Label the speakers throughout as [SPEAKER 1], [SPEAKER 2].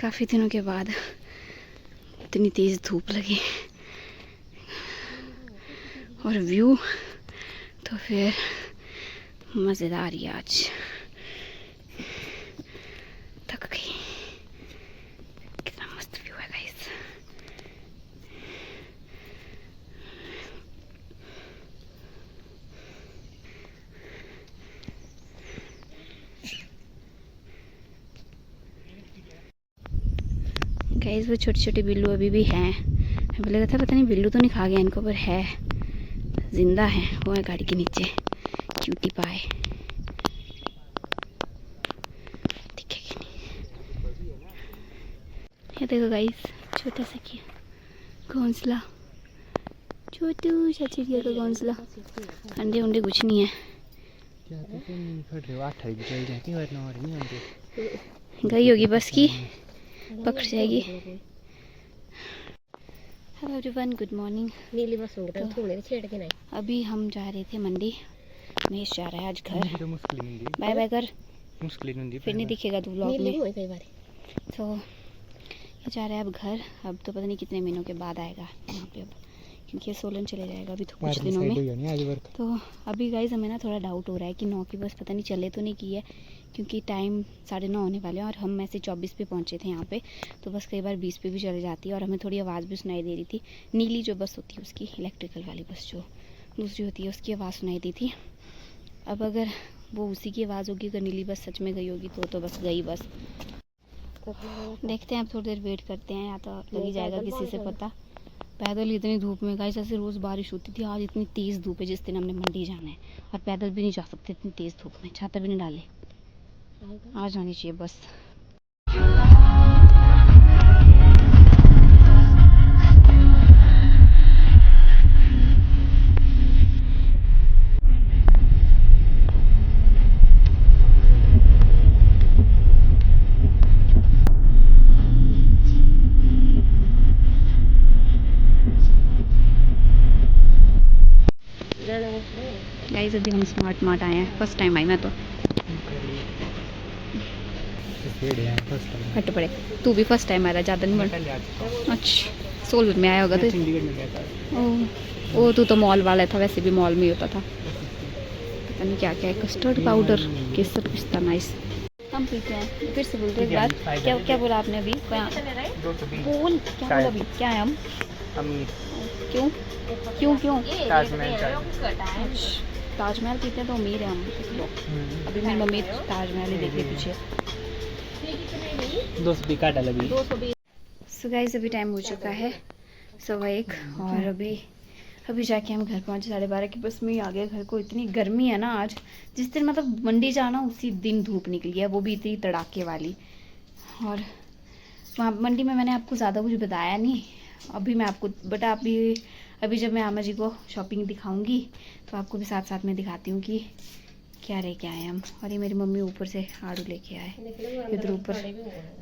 [SPEAKER 1] काफ़ी दिनों के बाद इतनी तेज़ धूप लगी और व्यू तो फिर मज़ेदार ही आज। थक गई। कितना मस्त व्यू है गाइस। गाइस वो छोटे छोटे बिल्लू अभी भी हैं। हमें लगा था पता नहीं बिल्लू तो नहीं खा गया इनको, पर है, जिंदा है। वो है गाड़ी के नीचे, क्यूटी पाए। दिखेगी नहीं। ये देखो गाइस, छोटा सा क्या घोंसला, छोटू सा चिड़िया का घोंसला। अंडे उंडे कुछ नहीं है। गई होगी बस की, पकड़ जाएगी। Hello everyone, good morning. नीली बस छेड़ के नहीं। अभी हम जा रहे थे मंडी। महेश जा रहा है आज घर। बाय बाय कर, फिर नहीं दिखेगा तू व्लॉग में। तो ये जा रहा है अब घर। अब तो पता नहीं कितने महीनों के बाद आएगा यहाँ पे, अब क्योंकि ये सोलन चले जाएगा अभी तो कुछ दिनों में। तो अभी गाइस हमें ना थोड़ा डाउट हो रहा है कि 9 की बस पता नहीं चले तो नहीं की है, क्योंकि टाइम 9:30 होने वाले हैं और हम ऐसे 24 पे पहुँचे थे यहाँ पे। तो बस कई बार 20 पे भी चले जाती है और हमें थोड़ी आवाज़ भी सुनाई दे रही थी। नीली जो बस होती है उसकी, इलेक्ट्रिकल वाली बस जो दूसरी होती है, उसकी आवाज़ सुनाई दी थी। अब अगर वो उसी की आवाज़ होगी, अगर नीली बस सच में गई होगी तो बस गई बस। देखते हैं, अब थोड़ी देर वेट करते हैं, या तो लग ही जाएगा किसी से पता। पैदल इतनी धूप में गाइस, ऐसे रोज़ बारिश होती थी, आज इतनी तेज़ धूप है। जिस दिन हमने मंडी जाना है और पैदल भी नहीं जा सकते इतनी तेज़ धूप में, छाता भी नहीं डाले। आ जानी चाहिए बस। गाइस अभी हम स्मार्ट मार्ट आए हैं, फर्स्ट टाइम आई मैं तो। हट पड़े, तू भी फर्स्ट टाइम आ रहा है, ज़्यादा नहीं बढ़। अच्छा, सोलन में आया होगा तो। ओ तू तो मॉल वाला था, वैसे भी मॉल में ही होता था। पता नहीं क्या क्या है, कस्टर्ड पाउडर, केसर पिस्ता, नाइस। हम पीते हैं। फिर से बोल दो एक बार, क्या क्या बोला आपने अभी? बोल क्या बोला अभी? क्या है हम? क्यों क्यों क्यों? ताजमहल पीते हैं तो अमीर है हम लोग। अभी मेरी मम्मी ताजमहल ही देख रही पीछे।
[SPEAKER 2] 220 काटा लगी।
[SPEAKER 1] सो गाइस अभी टाइम हो चुका है 1:15 और अभी जाके हम घर पहुंचे 12:30 की बस में ही आ गए घर को। इतनी गर्मी है ना आज, जिस दिन मतलब मंडी जाना उसी दिन धूप निकली है, वो भी इतनी तड़ाके वाली। और वहाँ मंडी में मैंने आपको ज़्यादा कुछ बताया नहीं अभी मैं आपको, बट अभी जब मैं आमा जी को शॉपिंग दिखाऊंगी तो आपको भी साथ साथ में दिखाती हूँ कि क्या रह के आए हम। और ये मेरी मम्मी ऊपर से आड़ू लेके आए इधर ऊपर।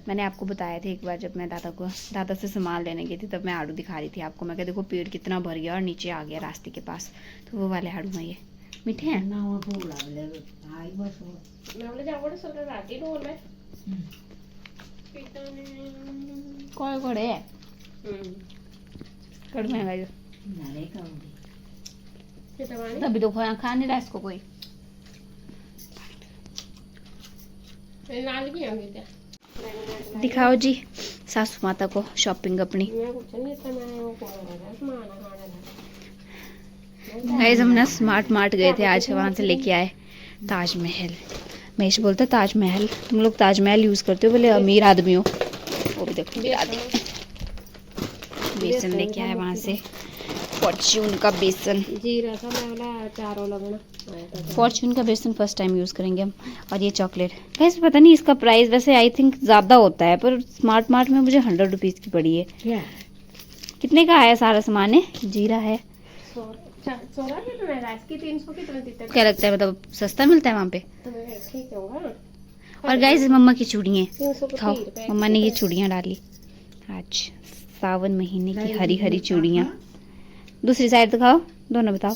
[SPEAKER 1] मैंने आपको बताया था एक बार जब मैं दादा से सामान लेने गई थी, तब मैं आड़ू दिखा रही थी आपको। मैं कहा देखो पेड़ कितना भर गया और नीचे आ गया रास्ते के पास, तो वो वाले आड़ू हैं ये। मीठे हैं कौन कड़े है कड़ महंगा जो तभी तो खा नहीं रहा इसको कोई। दिखाओ जी सासू माता को शॉपिंग अपनी। गाइस हम ना स्मार्ट मार्ट गए थे आज, वहाँ से लेके आए ताजमहल। महेश बोलता ताजमहल, तुम लोग ताजमहल यूज करते हो, बोले अमीर आदमी हो। वो भी देखो बेसन लेके आए वहाँ से, फॉर्च्यून का बेसन। फॉर्च्यून का बेसन फर्स्ट टाइम यूज़ करेंगे हम। और ये चॉकलेट गाइस पता नहीं इसका प्राइस वैसे आई थिंक ज़्यादा होता है, पर स्मार्ट मार्ट में मुझे 100 रुपीज़ की पड़ी है। कितने का आया सारा सामान है? जीरा है, क्या लगता है मतलब सस्ता मिलता है वहाँ पे? और गाइस मम्मा की चूड़ियाँ खाओ, मम्मा ने ये चूड़ियाँ डाली आज, सावन महीने की हरी हरी चूड़ियाँ। दूसरी साइड दिखाओ, दोनों बताओ।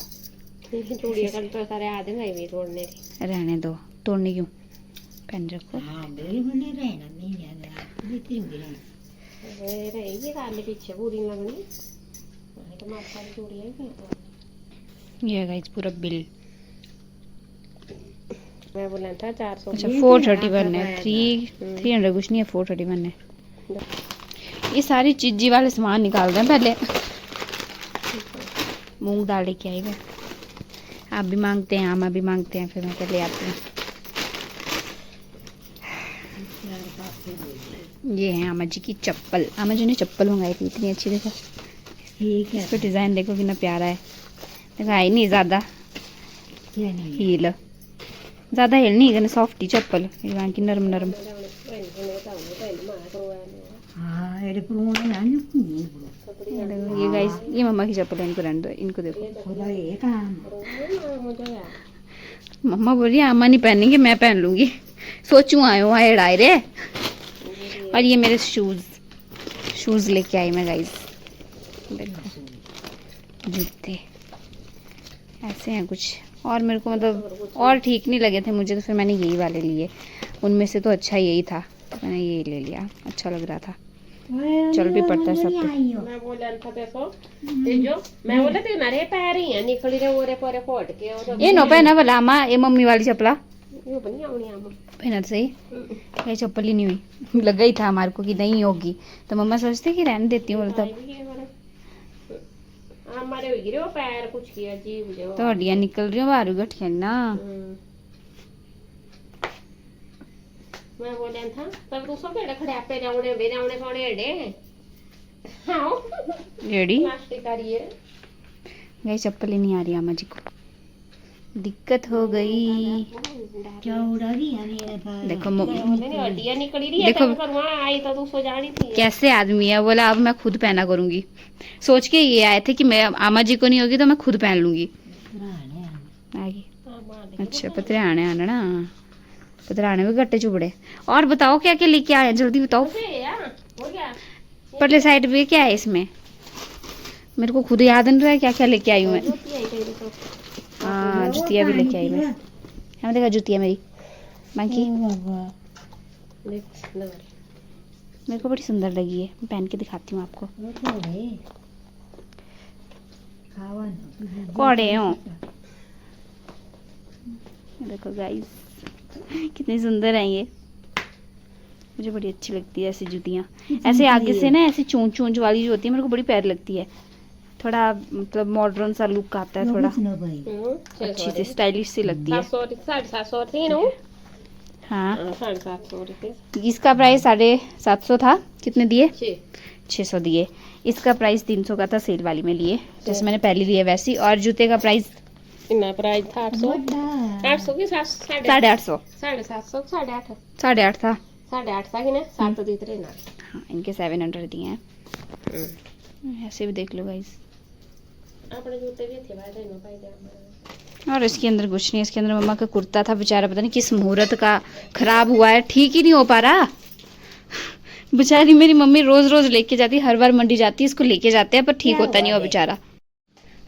[SPEAKER 1] रहने दो, तोड़ने क्यों, पहन रखो।
[SPEAKER 2] रहेगी काले पीछे पूरी लगनी तो माथा की चूड़ी है।
[SPEAKER 1] ये गाइस पूरा बिल
[SPEAKER 2] मैं बोला था 400।
[SPEAKER 1] अच्छा 431 है, 300 कुछ नहीं है, 431 है। ये सारी चीजी वाले सामान निकाल रहे हैं पहले। मूंग दाल लेके आई मैं, आप भी मांगते हैं, आमा भी मांगते हैं, फिर मैं पहले आती हूँ। ये है आमा जी की चप्पल। आमा जी ने चप्पल मंगाई थी, इतनी अच्छी, देखो इसका डिजाइन देखो कितना प्यारा है। देखो आई नहीं ज़्यादा हील, ज़्यादा हील नहीं करना, सॉफ्ट ही चप्पल वहाँ की, नरम नरम। ये गाइस ये मम्मा की चप्पल है, इनको रहने दो, इनको देखो। मम्मा बोल रही है आमा नहीं पहनेंगे, मैं पहन लूंगी। सोचूं आयो आए डाय रे। और ये मेरे शूज लेके आई मैं गाइस, देखो जूते ऐसे हैं कुछ। और मेरे को मतलब और ठीक नहीं लगे थे मुझे, तो फिर मैंने यही वाले लिए। उनमें से तो अच्छा यही था, तो मैंने यही ले लिया, अच्छा लग रहा था, चल भी पड़ता है सब पे।
[SPEAKER 2] मैं बोला था देखो ते जो मैं बोला ते नारे पैर ही है निकली रे ओरे पोरे फोट के और
[SPEAKER 1] ये नो पहना वाला आमा, ये मम्मी वाली चप्पला
[SPEAKER 2] ये बनी आवनी आमा
[SPEAKER 1] पहना सही। ये चप्पल ही नहीं हुई, लगा ही था हमारे को कि नहीं होगी, तो मम्मा सोचते कि रहने देती हूँ। तब
[SPEAKER 2] हमारे हो गिरे वो पैर कुछ किया अजीब जो
[SPEAKER 1] तो हड्डियां निकल रही हो बाहर गठिया ना।
[SPEAKER 2] मैं बोला था तब तू सब केड़े खड़े पे जावणे बे जावणे कोने एडे हां
[SPEAKER 1] रेडी
[SPEAKER 2] प्लास्टिक आ रही है।
[SPEAKER 1] गई चप्पल ही नहीं आ रही अम्मा जी को, दिक्कत हो गई। देखो
[SPEAKER 2] हड्डियां निकल रही है,
[SPEAKER 1] देखो
[SPEAKER 2] करवा आई तो तू सो जानी थी
[SPEAKER 1] कैसे आदमी है। बोला अब मैं खुद पहना करूंगी, सोच के ये आए थे कि मैं आमा जी को नहीं होगी तो मैं खुद पहन लूंगी। आगे अच्छा पतराने आना ना, पतराने में गट्टे चुबड़े। और बताओ क्या क्या लेके आए, जल्दी बताओ। परले साइड पे क्या है इसमें, मेरे को खुद याद नहीं रहा है क्या क्या लेके आई हूँ मैं। हाँ जुतिया भी लेके आई मैं, यहाँ देखा जुतिया मेरी बाकी मेरे को बड़ी सुंदर लगी है, मैं पहन के दिखाती हूँ आपको। कौड़े हो देखो गाइस कितनी सुंदर है ये, मुझे बड़ी अच्छी लगती है ऐसी जूतियाँ। ऐसे आगे से ना ऐसी चोंच चोंच वाली जो होती है मेरे को बड़ी प्यारी लगती है, थोड़ा मतलब मॉडर्न सा लुक आता है, थोड़ा अच्छी सी स्टाइलिश सी लगती है।
[SPEAKER 2] 750 थी ना।
[SPEAKER 1] हाँ
[SPEAKER 2] 750
[SPEAKER 1] इसका प्राइस 750 था, कितने दिए 600 दिए। इसका प्राइस 300 का था, सेल वाली में लिए जैसे मैंने पहले लिए वैसी। और जूते का प्राइस
[SPEAKER 2] इतना प्राइस था 800 की
[SPEAKER 1] 850 8.5 था
[SPEAKER 2] 8.5 था कि ना 7 दी थे ना।
[SPEAKER 1] हाँ इनके 700 दिए हैं। ऐसे भी देख लो गाइस,
[SPEAKER 2] अपने जूते भी थे भाई देनो भाई दे।
[SPEAKER 1] और इसके अंदर कुछ नहीं, इसके अंदर मम्मा का कुर्ता था बेचारा, पता नहीं किस मुहूर्त का खराब हुआ है, ठीक ही नहीं हो पा रहा। बेचारी मेरी मम्मी रोज रोज लेके जाती, हर बार मंडी जाती है इसको लेके जाते हैं, पर ठीक होता नहीं हो बेचारा।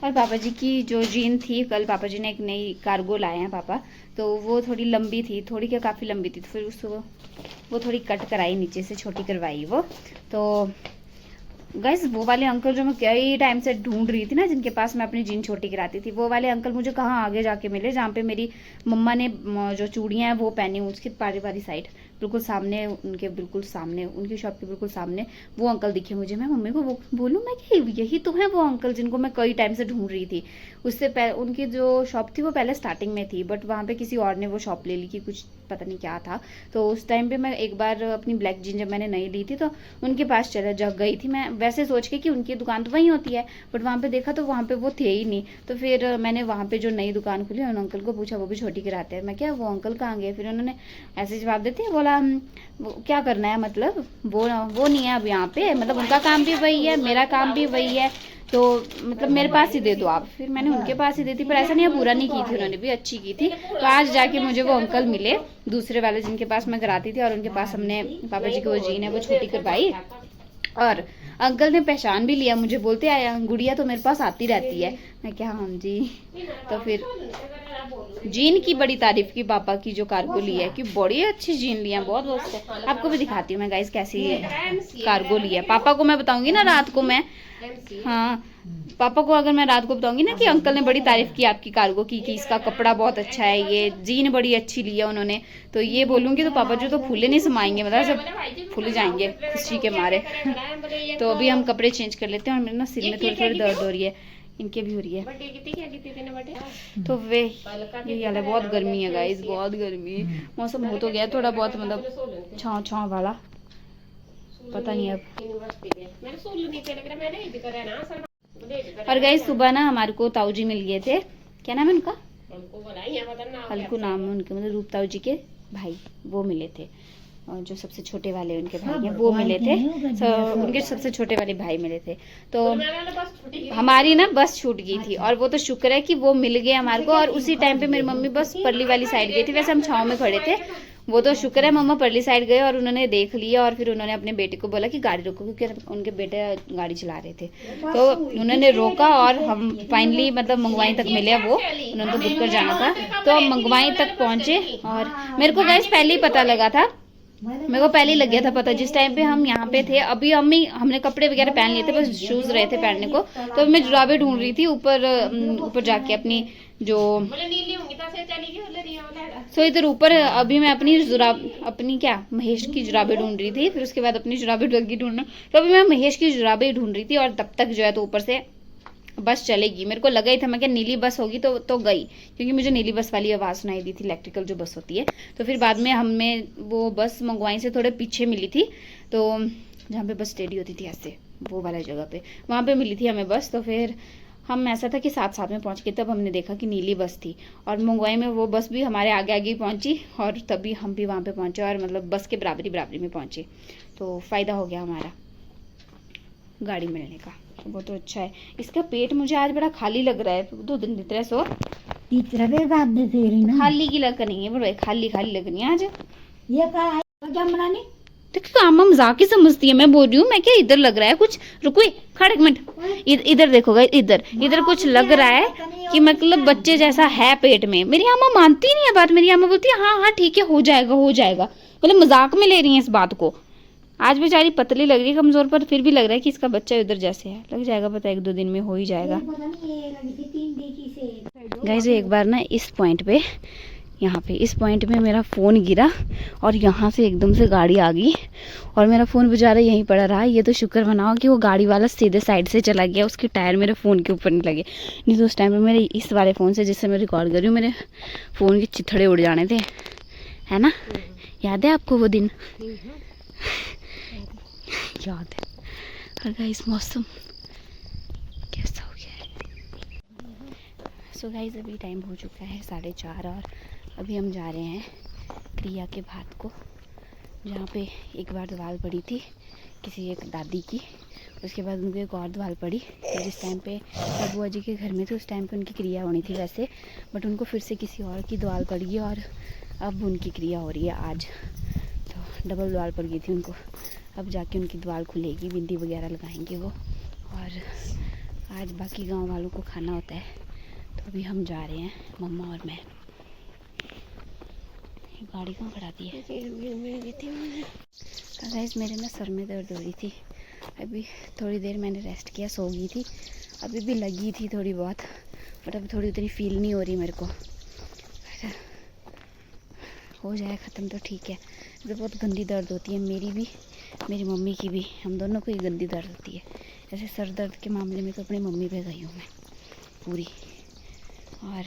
[SPEAKER 1] और पापा जी की जो जीन थी, कल पापा जी ने एक नई कार्गो लाए हैं पापा, तो वो थोड़ी लंबी थी, थोड़ी क्या काफ़ी लंबी थी, तो फिर उसको वो थोड़ी कट कराई, नीचे से छोटी करवाई वो। तो गाइस वो वाले अंकल जो मैं कई टाइम से ढूंढ रही थी ना, जिनके पास मैं अपनी जीन छोटी कराती थी, वो वाले अंकल मुझे कहाँ आगे जाके मिले, जहाँ पे मेरी मम्मा ने जो चूड़ियाँ हैं वो पहनी, उसकी पारी पारी साइड बिल्कुल सामने, उनके बिल्कुल सामने, उनकी शॉप के बिल्कुल सामने वो अंकल दिखे मुझे। मैं मम्मी को वो बोलूँ मैं कि यही तो है वो अंकल जिनको मैं कई टाइम से ढूंढ रही थी। उससे पहले उनकी जो शॉप थी वो पहले स्टार्टिंग में थी, बट वहाँ पे किसी और ने वो शॉप ले ली कि कुछ पता नहीं क्या था। तो उस टाइम पे मैं एक बार अपनी ब्लैक जीन जब मैंने नई ली थी तो उनके पास चला गई थी मैं, वैसे सोच के कि उनकी दुकान तो वहीं होती है, बट वहाँ पे देखा तो वहाँ पे वो थे ही नहीं। तो फिर मैंने वहाँ पे जो नई दुकान खुली उन अंकल को पूछा, वो भी छोटी कराते हैं। मैं क्या वो अंकल कहाँ गए, फिर उन्होंने ऐसे जवाब देते हैं, बोला क्या करना है, मतलब वो नहीं है अब यहाँ पे, मतलब उनका काम भी वही है मेरा काम भी वही है, तो मतलब मेरे पास ही दे दो आप। फिर मैंने उनके पास ही दी थी, पर ऐसा नहीं है बुरा नहीं की थी, उन्होंने भी अच्छी की थी। तो आज जाके मुझे वो अंकल मिले दूसरे वाले जिनके पास मैं कराती थी, और उनके पास हमने पापा जी की वो जीन है वो छोटी करवाई। और अंकल ने पहचान भी लिया मुझे, बोलते आया गुड़िया तो मेरे पास आती रहती है। मैं क्या हाँ जी। तो फिर जीन की बड़ी तारीफ की पापा की, जो कार्गो लिया है कि बड़ी अच्छी जीन लिया, बहुत मस्त है। आपको भी दिखाती हूँ मैं गाइस कैसी कार्गो लिया है। पापा को मैं बताऊंगी ना रात को, मैं हाँ पापा को अगर मैं रात को बताऊंगी ना कि अंकल ने बड़ी तारीफ की आपकी कार्गो की कि इसका कपड़ा बहुत अच्छा है, ये जीन बड़ी अच्छी ली है उन्होंने, तो ये बोलूंगी तो पापा जो तो फूले नहीं समाएंगे, मतलब सब फूल जाएंगे खुशी के मारे। तो अभी हम कपड़े चेंज कर लेते हैं, और मेरे ना सिर में थोड़ी थोड़ी दर्द हो रही है, इनके भी हो रही है। तो वे यही हाल है, बहुत गर्मी है गाइस, बहुत गर्मी है। मौसम हो तो गया थोड़ा बहुत, मतलब छाँव छाँव वाला, पता नहीं अब। और गाइस सुबह ना हमारे को ताऊ जी मिल गए थे, क्या नाम है उनका, हल्कू नाम है उनके, मतलब रूप ताऊ जी के भाई, वो मिले थे। और जो सबसे छोटे वाले उनके भाई हैं वो मिले थे, उनके सबसे छोटे वाले भाई मिले थे। तो हमारी ना बस छूट गई थी, और वो तो शुक्र है कि वो मिल गए हमारे को। और उसी टाइम पे मेरी मम्मी बस परली वाली साइड गई थी, वैसे हम छाँव में खड़े थे, वो तो शुक्र है मम्मा परली साइड गए और उन्होंने देख लिया, और फिर उन्होंने अपने बेटे को बोला कि गाड़ी रोको, क्योंकि उनके बेटे गाड़ी चला रहे थे। तो उन्होंने रोका और हम फाइनली मतलब मंगवाई तक मिले। वो उन्होंने तो बुक कर जाना था, तो हम मंगवाई तक पहुंचे। और मेरे को गैस पहले ही पता लगा था, मेरे को पहले ही लग गया था पता, जिस टाइम पे हम यहाँ पे थे। अभी हमने कपड़े वगैरह पहन लिए थे, बस शूज रहे थे पहनने को। तो मैं जुराबे ढूंढ रही थी ऊपर जाके अपनी जो सो इधर ऊपर। अभी मैं अपनी क्या महेश की जुराबे ढूंढ रही थी, फिर उसके बाद अपनी जुराबे ढूंढना। तो अभी मैं महेश की जुराबे ढूंढ रही थी, और तब तक जो है तो ऊपर से बस चलेगी। मेरे को लगा ही था, मैं क्या नीली बस होगी तो गई, क्योंकि मुझे नीली बस वाली आवाज़ सुनाई दी थी, इलेक्ट्रिकल जो बस होती है। तो फिर बाद में हमें वो बस मंगवाई से थोड़े पीछे मिली थी, तो जहाँ पे बस स्टेडी होती थी ऐसे वो वाला जगह पे, वहाँ पे मिली थी हमें बस। तो फिर हम ऐसा था कि साथ साथ में पहुँच गए, तब हमने देखा कि नीली बस थी, और मंगवाई में वो बस भी हमारे आगे आगे ही पहुँची, और तभी हम भी वहाँ पे पहुँचे, और मतलब बस के बराबरी में पहुँचे। तो फ़ायदा हो गया हमारा गाड़ी मिलने का, वो तो अच्छा है। इसका पेट मुझे आज बड़ा खाली लग रहा है, 2 दिन तीसरे सो खाली की लग नहीं है, बड़े खाली लग रही है आज। ये क्या बनानी काम मजाक ही समझती है, मैं बोल रही हूँ, मैं क्या इधर लग रहा है कुछ, रुको खड़े एक मिनट, इधर देखो इधर कुछ लग रहा है कि मतलब बच्चे जैसा है पेट में। मेरी अम्मा मानती नहीं है बात, मेरी अम्मा बोलती है हाँ ठीक है हो जाएगा, मतलब मजाक में ले रही है इस बात को। आज बेचारी पतली लग रही है कमजोर, पर फिर भी लग रहा है कि इसका बच्चा उधर जैसे है, लग जाएगा पता 1-2 दिन में हो ही जाएगा। गाइस एक बार ना इस पॉइंट पे, यहाँ पे इस पॉइंट में मेरा फ़ोन गिरा, और यहाँ से एकदम से गाड़ी आ गई, और मेरा फ़ोन बेचारा यहीं पड़ा रहा। ये तो शुक्र मनाओ कि वो गाड़ी वाला सीधे साइड से चला गया, उसके टायर मेरे फ़ोन के ऊपर नहीं लगे, नहीं तो उस टाइम पे मेरे इस वाले फ़ोन से जिससे मैं रिकॉर्ड कर रही हूँ, मेरे फ़ोन के चिथड़े उड़ जाने थे, है ना। याद है आपको वो दिन? याद है। और गाइस मौसम कैसा हो गया है। सो गाइस अभी टाइम हो चुका है 4:30, और अभी हम जा रहे हैं क्रिया के भात को, जहाँ पे एक बार दीवार पड़ी थी किसी एक दादी की, उसके बाद उनको एक और दीवार पड़ी। तो जिस टाइम पे बुआ जी के घर में थे उस टाइम पे उनकी क्रिया होनी थी वैसे, बट उनको फिर से किसी और की दीवार पड़ गई, और अब उनकी क्रिया हो रही है आज। तो डबल दीवार पड़ गई थी उनको, अब जाके उनकी दीवार खुलेगी, बिंदी वगैरह लगाएंगे वो, और आज बाकी गांव वालों को खाना होता है। तो अभी हम जा रहे हैं मम्मा और मैं। गाड़ी कहाँ खड़ा दी है? गाइस मेरे ना सर में दर्द हो रही थी, अभी थोड़ी देर मैंने रेस्ट किया, सो गई थी, अभी भी लगी थी थोड़ी बहुत, बट अभी थोड़ी उतनी फील नहीं हो रही मेरे को। हो जाए ख़त्म तो ठीक है। तो बहुत गंदी दर्द होती है मेरी भी, मेरी मम्मी की भी, हम दोनों को ही गंदी दर्द होती है। ऐसे सर दर्द के मामले में तो अपनी मम्मी पे गई हूँ मैं पूरी। और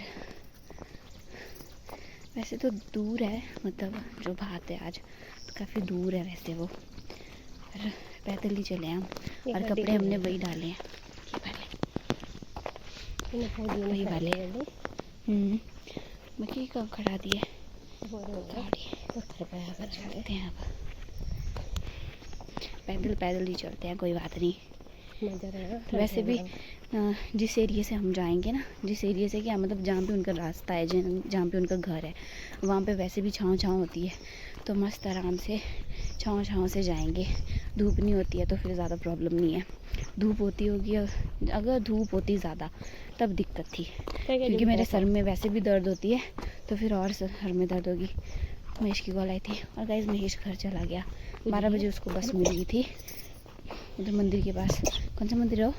[SPEAKER 1] वैसे तो दूर है, मतलब जो भात है आज तो काफ़ी दूर है वैसे वो, पर पैदल ही चले हम, और कपड़े हमने वही डाले हैं, वही वाले। मक्की कब खड़ा दिए चलते हैं, अब पैदल ही चलते हैं, कोई बात नहीं। तो वैसे भी जिस एरिया से हम जाएंगे ना, जिस एरिया से क्या मतलब जहाँ पे उनका रास्ता है, जहाँ पे उनका घर है, वहाँ पे वैसे भी छाँव होती है, तो मस्त आराम से छाँव से जाएंगे, धूप नहीं होती है तो फिर ज़्यादा प्रॉब्लम नहीं है। धूप होती होगी, अगर धूप होती ज़्यादा तब दिक्कत थी, क्योंकि मेरे सर में वैसे भी दर्द होती है तो फिर और सर में दर्द होगी। महेश की कॉल आई थी और गाइस महेश घर चला गया। 12 बजे उसको बस मिल गई थी उधर मंदिर के पास। कौन सा मंदिर है वो?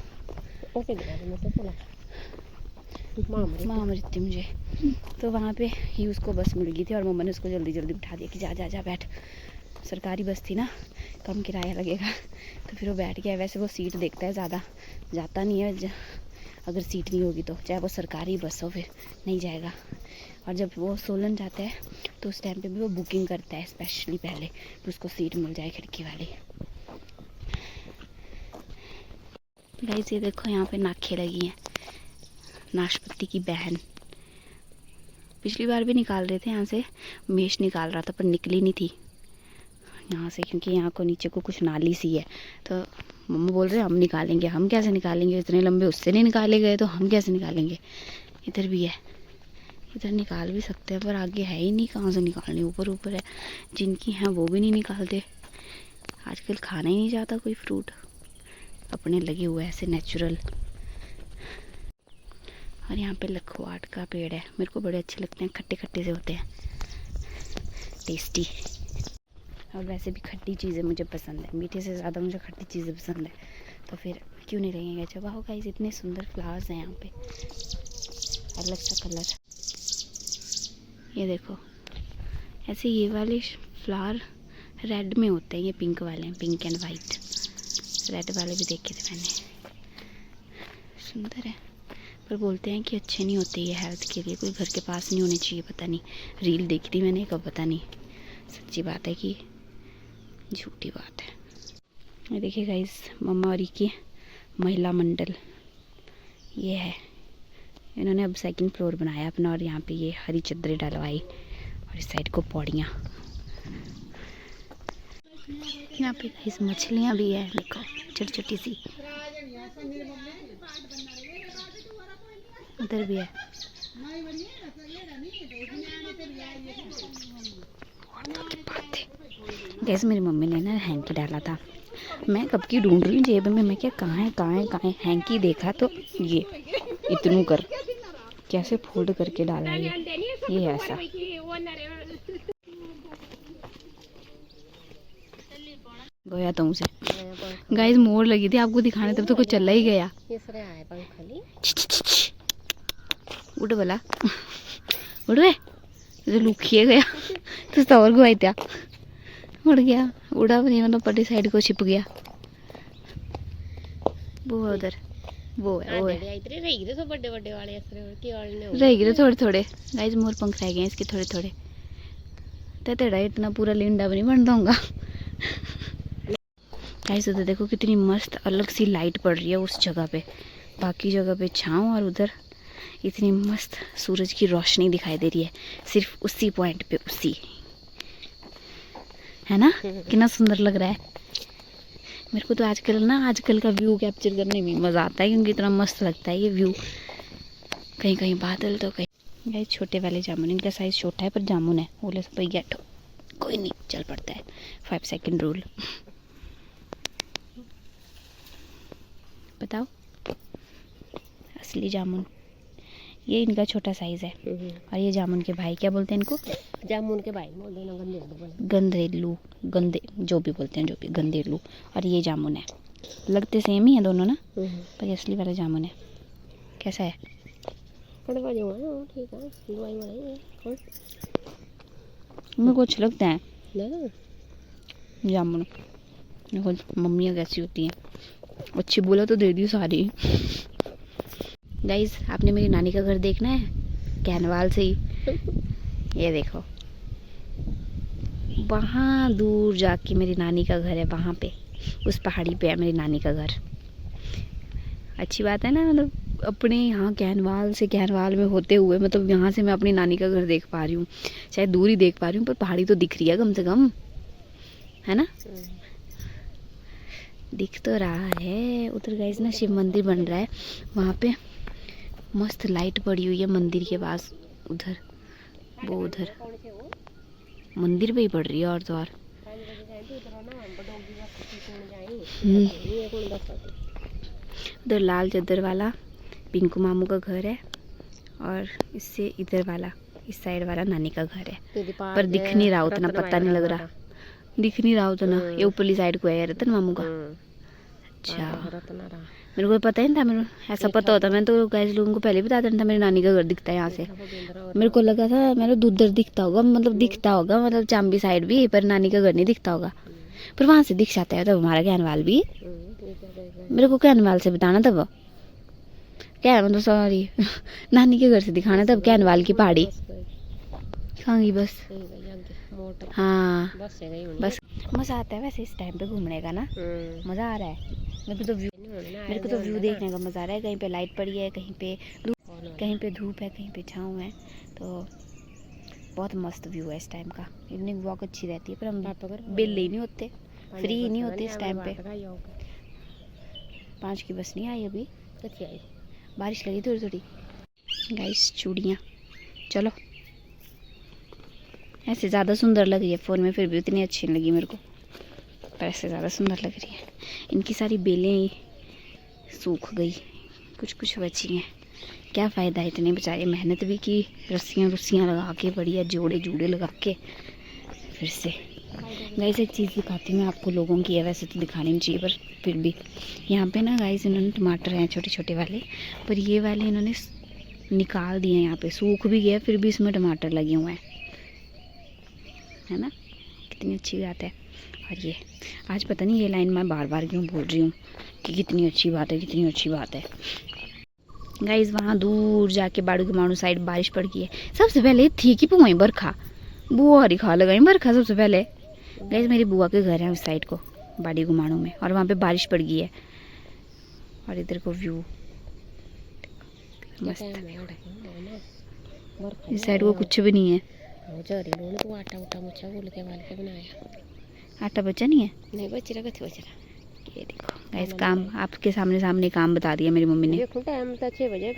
[SPEAKER 1] महामृत्युंजय। तो वहाँ पे ही उसको बस मिल गई थी और मम्मा ने उसको जल्दी जल्दी उठा दिया कि जा जा जा बैठ। सरकारी बस थी ना, कम किराया लगेगा, तो फिर वो बैठ गया। वैसे वो सीट देखता है, ज़्यादा जाता नहीं है अगर सीट नहीं होगी तो, चाहे वो सरकारी बस हो फिर नहीं जाएगा। और जब वो सोलन जाता है तो उस टाइम पे भी वो बुकिंग करता है स्पेशली पहले कि उसको सीट मिल जाए खिड़की वाली। गाइस ये देखो यहाँ पे नाखें लगी हैं, नाशपत्ती की बहन। पिछली बार भी निकाल रहे थे यहाँ से, मेष निकाल रहा था पर निकली नहीं थी यहाँ से, क्योंकि यहाँ को नीचे को कुछ नाली सी है। तो मम्मा बोल रहे हम निकालेंगे। हम कैसे निकालेंगे, इतने लंबे उससे नहीं निकाले गए तो हम कैसे निकालेंगे। इधर भी है, इधर निकाल भी सकते हैं पर आगे है ही नहीं, कहाँ से निकालनी, ऊपर ऊपर है। जिनकी हैं वो भी नहीं निकालते। आजकल खाना ही नहीं चाहता कोई फ्रूट, अपने लगे हुए ऐसे नेचुरल। और यहाँ पे लखवाट का पेड़ है, मेरे को बड़े अच्छे लगते हैं, खट्टे खट्टे से होते हैं, टेस्टी। और वैसे भी खट्टी चीज़ें मुझे पसंद है, मीठे से ज़्यादा मुझे खट्टी चीज़ें पसंद है, तो फिर क्यों नहीं लगेंगे। जब आओ गाइस, इतने सुंदर फ्लावर्स हैं यहाँ पे, अलग सा कलर। ये देखो ऐसे ये वाले फ्लावर रेड में होते हैं, ये पिंक वाले हैं, पिंक एंड वाइट। रेड वाले भी देखे थे मैंने, सुंदर है, पर बोलते हैं कि अच्छे नहीं होते ये हेल्थ के लिए, कोई घर के पास नहीं होने चाहिए। पता नहीं, रील देखी थी मैंने, कब पता नहीं सच्ची बात है कि झूठी बात है। ये देखिए गाइस, मम्मा और की महिला मंडल ये है। इन्होंने अब सेकंड फ्लोर बनाया अपना, और यहाँ पे ये हरी चद्दरें डलवाई, और इस साइड को पौड़ियाँ। यहाँ पे गाइस मछलियाँ भी है, देखो छोटी छोटी सी, उधर भी है। गैस मेरी मम्मी ने ना हैंकी डाला था, मैं कब की ढूंढ रही हूँ जेब में, मैं क्या कहाँ है कहाँ है कहाँ है। हैंकी देखा तो ये इतनू कर कैसे फोल्ड करके डाला ये ऐसा। गया तो उसे गाइस मोर लगी थी आपको दिखाने, तब तो कुछ चला ही गया। उड़ वाला उड़ गए जो लुकिए गया तो सवर गुआई था, उड़ गया, उड़ा भी नहीं, मतलब पट्टी साइड को छिप गया। वो उधर वो है रहेगी तो थोड़े थोड़े गाइस, मोर पंख रह गए इसके थोड़े थोड़े। तेरा इतना पूरा लिंडा भी नहीं बन दूंगा गाइस। उधर देखो कितनी मस्त अलग सी लाइट पड़ रही है उस जगह पे, बाकी जगह पे छाँव, और उधर इतनी मस्त सूरज की रोशनी दिखाई दे रही है सिर्फ उसी पॉइंट पे, उसी, है ना, कितना सुंदर लग रहा है। मेरे को तो आजकल का व्यू कैप्चर करने में मज़ा आता है, क्योंकि इतना मस्त लगता है ये व्यू। कहीं कहीं बादल तो कहीं। गाइस छोटे वाले जामुन, इनका साइज़ छोटा है पर जामुन है, बोले सब गेटो कोई नहीं, चल पड़ता है, 5 सेकंड रूल। बताओ, असली जामुन ये इनका छोटा साइज है, और ये जामुन के भाई, क्या बोलते हैं इनको?
[SPEAKER 2] जामुन के भाई बोल देना,
[SPEAKER 1] गंदेलू, गंदे जो भी बोलते हैं, जो भी, गंदेलू। और ये जामुन है, लगते सेम ही है दोनों ना, पर ये असली वाला जामुन है। कैसा है?
[SPEAKER 2] कड़वा जो है ठीक है, दवाई वाला
[SPEAKER 1] मेरे को अच्छे लगते हैं जामुन। देखो मम्मियाँ कैसी होती हैं, अच्छी बोला तो दे दी सारी। गाइस आपने मेरी नानी का घर देखना है, कैनवाल से ही, ये देखो वहाँ दूर जाके मेरी नानी का घर है, वहाँ पे उस पहाड़ी पे है मेरी नानी का घर। अच्छी बात है ना, मतलब अपने यहाँ कैनवाल में होते हुए, मतलब यहाँ से मैं अपनी नानी का घर देख पा रही हूँ, शायद दूर ही देख पा रही हूँ पर पहाड़ी तो दिख रही है कम से कम, है ना, दिख तो रहा है। उधर गाइस ना शिव मंदिर बन रहा है, वहाँ पे मस्त लाइट पड़ी हुई है मंदिर के पास, उधर वो उधर मंदिर पे ही पड़ रही है, और तो और उधर लाल चद्दर वाला पिंकू मामू का घर है, और इससे इधर वाला, इस साइड वाला नानी का घर है। पर दिख नहीं रहा उतना, पता नहीं लग रहा, दिख नहीं रहा उतना। ये ऊपरली साइड को है रतन मामू का। अच्छा, मेरे को पता ही नहीं था। मेरे ऐसा पता होता मैं तो गाइस लोगों को पहले बता देना था मेरे नानी का घर दिखता है यहाँ से। मेरे को लगा था मेरे उधर दिखता होगा, मतलब दिखता होगा, मतलब चांबी साइड भी, पर नानी का घर नहीं दिखता होगा। पर वहाँ से दिख जाता है तब हमारा कैनवाल भी। मेरे को कैनवाल से बताना तब, क्या मतलब सॉरी नानी के घर से दिखाना तब कैनवाल की पहाड़ी कहाँ गई बस। हाँ बस मज़ा आता है वैसे इस टाइम पे घूमने का ना, मज़ा आ रहा है। मेरे को तो व्यू देखने का मज़ा आ रहा है। कहीं पे लाइट पड़ी है, कहीं पे धूप है, कहीं पे छाँव है, तो बहुत मस्त व्यू है इस टाइम का। इवनिंग वॉक अच्छी रहती है, पर हम बिल ही नहीं होते, फ्री नहीं होते इस टाइम पे। 5 की बस नहीं आई अभी, बारिश लगी थोड़ी थोड़ी। गाइस चूड़ियाँ, चलो ऐसे ज़्यादा सुंदर लग रही है फ़ोन में, फिर भी उतनी अच्छी नहीं लगी मेरे को, पर ऐसे ज़्यादा सुंदर लग रही है। इनकी सारी बेलें सूख गई, कुछ कुछ बची हैं। क्या फ़ायदा है, इतनी बेचारी मेहनत भी की, रस्सियाँ लगा के, बढ़िया जोड़े लगा के। फिर से गाइस एक चीज़ दिखाती हूँ मैं आपको, लोगों की है वैसे तो दिखानी नहीं चाहिए, पर फिर भी यहाँ पे ना गाइस इन्होंने टमाटर हैं छोटे छोटे वाले, पर ये वाले इन्होंने निकाल दिए। यहाँ पे सूख भी गया, फिर भी इसमें टमाटर लगे हुए हैं, है ना, कितनी अच्छी बात है। और ये आज पता नहीं ये लाइन मैं बार बार क्यों बोल रही हूँ कि कितनी अच्छी बात है, कितनी अच्छी बात है। गाइस वहाँ दूर जाके बाड़ू के माणू साइड बारिश पड़ गई है। सबसे पहले थी कि वहीं बरखा, बुआ हरी खा लगाई बरखा सबसे पहले। गाइस मेरी बुआ के घर है उस साइड को, बाड़ी गुमाणों में, और वहाँ पे बारिश पड़ गई है। और इधर को व्यू मस्त, इस साइड को कुछ भी नहीं है। आटा बचा नहीं है,
[SPEAKER 2] नहीं बच रहा, कथी बच रहा।
[SPEAKER 1] ये देखो गाइस काम आपके सामने काम बता दिया मेरी मम्मी ने।
[SPEAKER 2] देखो टाइम तो 6 बजे